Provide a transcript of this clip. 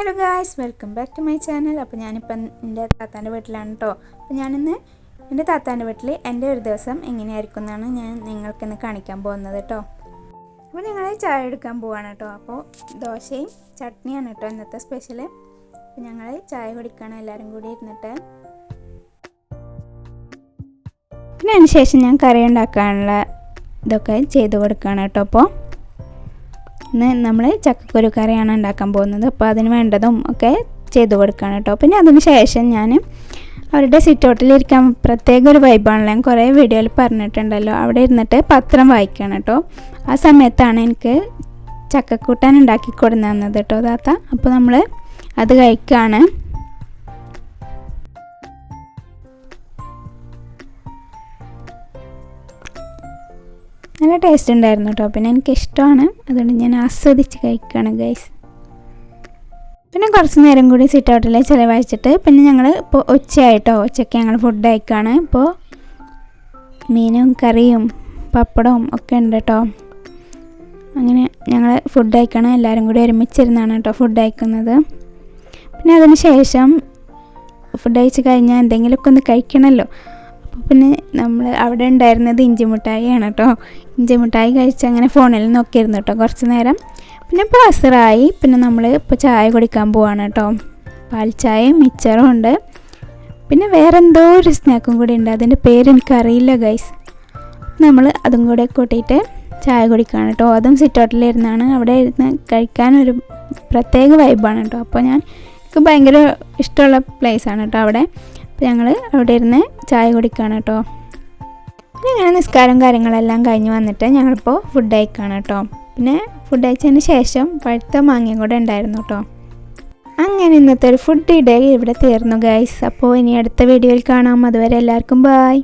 Hello guys, welcome back to my channel. അപ്പോൾ ഞാനിപ്പം എൻ്റെ താത്താൻ്റെ വീട്ടിലാണ് കേട്ടോ. അപ്പോൾ ഞാനിന്ന് എൻ്റെ താത്താൻ്റെ വീട്ടിൽ എൻ്റെ ഒരു ദിവസം എങ്ങനെയായിരിക്കും എന്നാണ് ഞാൻ നിങ്ങൾക്കിന്ന് കാണിക്കാൻ പോകുന്നത് കേട്ടോ. അപ്പോൾ ഞങ്ങൾ ചായ എടുക്കാൻ പോവാണ് കേട്ടോ. അപ്പോൾ ദോശയും ചട്നിയാണ് കേട്ടോ ഇന്നത്തെ സ്പെഷ്യൽ. അപ്പോൾ ഞങ്ങൾ ചായ കുടിക്കുകയാണ് എല്ലാവരും കൂടി ഇരുന്നിട്ട്. പിന്നെ അതിന് ശേഷം ഞാൻ കറി ഉണ്ടാക്കാനുള്ള ഇതൊക്കെ ചെയ്ത് കൊടുക്കുകയാണ് കേട്ടോ. അപ്പോൾ ഇന്ന് നമ്മൾ ചക്കക്കുരു കറിയാണ് ഉണ്ടാക്കാൻ പോകുന്നത്. അപ്പോൾ അതിന് വേണ്ടതും ഒക്കെ ചെയ്ത് കൊടുക്കുകയാണ് കേട്ടോ. പിന്നെ അതിന് ശേഷം ഞാൻ അവരുടെ സിറ്റ് ഔട്ടിലിരിക്കാൻ പ്രത്യേക ഒരു വൈബാണല്ലോ, ഞാൻ കുറേ വീഡിയോയിൽ പറഞ്ഞിട്ടുണ്ടല്ലോ. അവിടെ ഇരുന്നിട്ട് പത്രം വായിക്കുകയാണ് കേട്ടോ. ആ സമയത്താണ് എനിക്ക് ചക്കക്കൂട്ടാൻ ഉണ്ടാക്കി കൊടുന്നു തന്നത് കേട്ടോ താത്ത. അപ്പോൾ നമ്മൾ അത് കഴിക്കുകയാണ്. നല്ല ടേസ്റ്റ് ഉണ്ടായിരുന്നു കേട്ടോ. പിന്നെ എനിക്കിഷ്ടമാണ്, അതുകൊണ്ട് ഞാൻ ആസ്വദിച്ച് കഴിക്കുകയാണ് ഗൈസ്. പിന്നെ കുറച്ച് നേരം കൂടി സിറ്റ് ഔട്ടിൽ ചിലവഴിച്ചിട്ട് പിന്നെ ഞങ്ങൾ ഇപ്പോൾ ഉച്ചയായിട്ടോ, ഉച്ചയ്ക്ക് ഞങ്ങൾ ഫുഡ് കഴിക്കുകയാണ്. ഇപ്പോൾ മീനും കറിയും പപ്പടവും ഒക്കെ ഉണ്ട് കേട്ടോ. അങ്ങനെ ഞങ്ങൾ ഫുഡ് കഴിക്കണം, എല്ലാവരും കൂടി ഒരുമിച്ചിരുന്നാണ് കേട്ടോ ഫുഡ് കഴിക്കുന്നത്. പിന്നെ അതിന് ശേഷം ഫുഡ് കഴിച്ച് കഴിഞ്ഞാൽ എന്തെങ്കിലുമൊക്കെ ഒന്ന് കഴിക്കണമല്ലോ. അപ്പോൾ പിന്നെ നമ്മൾ അവിടെ ഉണ്ടായിരുന്നത് ഇഞ്ചി മിഠായിയാണ് കേട്ടോ. ഇഞ്ചി മിഠായി കഴിച്ച് അങ്ങനെ ഫോണിൽ നോക്കിയിരുന്നു കേട്ടോ കുറച്ച് നേരം. പിന്നെ ഇപ്പോൾ അസറായി. പിന്നെ നമ്മൾ ഇപ്പോൾ ചായ കുടിക്കാൻ പോവാണ് കേട്ടോ. പാൽ ചായയും മിച്ചറും ഉണ്ട്. പിന്നെ വേറെ എന്തോ ഒരു സ്നാക്കും കൂടി ഉണ്ട്, അതിൻ്റെ പേര് എനിക്കറിയില്ല ഗൈസ്. നമ്മൾ അതും കൂടെ കൂട്ടിയിട്ട് ചായ കുടിക്കുകയാണ് കേട്ടോ. അതും സിറ്റ് ഔട്ടിലിരുന്നാണ്. അവിടെ ഇരുന്ന് കഴിക്കാനൊരു പ്രത്യേക വൈബാണ് കേട്ടോ. അപ്പോൾ എനിക്ക് ഭയങ്കര ഇഷ്ടമുള്ള പ്ലേസാണ് കേട്ടോ അവിടെ. അപ്പോൾ ഞങ്ങൾ അവിടെ ഇരുന്ന് ചായ കുടിക്കുകയാണ് കേട്ടോ. പിന്നെ ഇങ്ങനെ നിസ്കാരം കാര്യങ്ങളെല്ലാം കഴിഞ്ഞ് വന്നിട്ട് ഞങ്ങളിപ്പോൾ ഫുഡ് കഴിക്കുകയാണ് കേട്ടോ. പിന്നെ ഫുഡ് കഴിച്ചതിന് ശേഷം പഴുത്ത മാങ്ങയും കൂടെ ഉണ്ടായിരുന്നു കേട്ടോ. അങ്ങനെ ഇന്നത്തെ ഒരു ഫുഡ് ഡേ ഇവിടെ തീർന്നു ഗൈസ്. അപ്പോൾ ഇനി അടുത്ത വീഡിയോയിൽ കാണാം. അതുവരെ എല്ലാവർക്കും ബായ്.